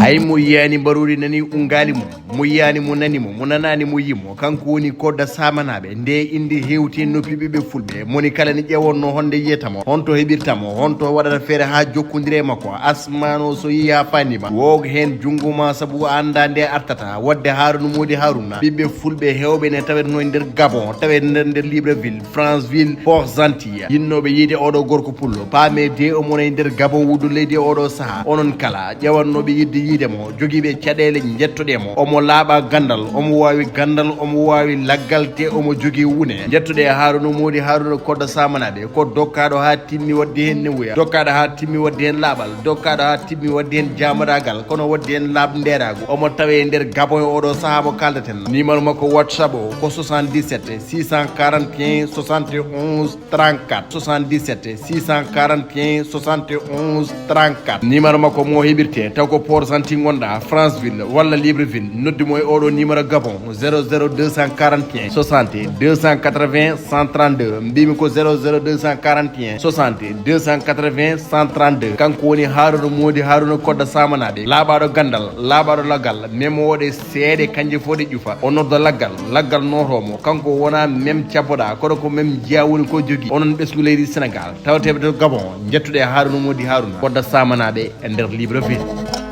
ay mo yani baruri nani ungali mo yani mo nani mo nanani mo yimo kanko woni kodda samanaɓe nde indi hewti noppiɓe ɓe fulɓe moni kala ni ƴewonno honde yiyatamo honto heɓirtamo honto waɗata feere ha jokkodire makko asmano so yi ha fanima wog hen jungo ma saabu anda nde artata wadde haruna modi haruna ɓiɓɓe fulɓe hewɓe ne tawet no nder gabon tawet nder libreville franceville port gentil yinnoɓe yiide oɗo gorko pullo paame de omona e nder gabon wudu leydi oɗo saaha onon kala ƴewannoɓe yidde yiidemo joguiɓe caɗele jettoɗemo omo laaɓa gandal omo wawi gandal omo wawi laggal te omo jogui wune jettoɗe haruna modi haruna kodda samanaɓe ko dokkaɗo ha timmi wadde hen newuya dokkaɗo ha timmi wadde hen laaɓal dokkaɗo ha timmi wadde hen jamaragal kono wadde hen laaɓ nderago omo tawe e nder gabon e oɗo saaha mo kaldaten numéro makko whatsapp o ko 77 641 71 34 77 641 71 34 numéro makko mo heɓirte taw ko port gentil gonɗa franceville walla libreville noddimo e oɗo numéro gabon 00241 60 280 132 mbimi ko 00241 60 280 132 kanko woni haruna modi haruna kodda samanaɓe laaɓaɗo gandal laaɓaɗo laggal memoɗe seeɗe kanje fo ɗe ƴufa o nodda laggal notomo kanko wona même cabboɗa kono ko même jeeya woni ko jogui onon ɓesgu leydi sénégal tawateɓe to gabon jettuɗe haruna modi haruna kodda samanaɓe e nder libreville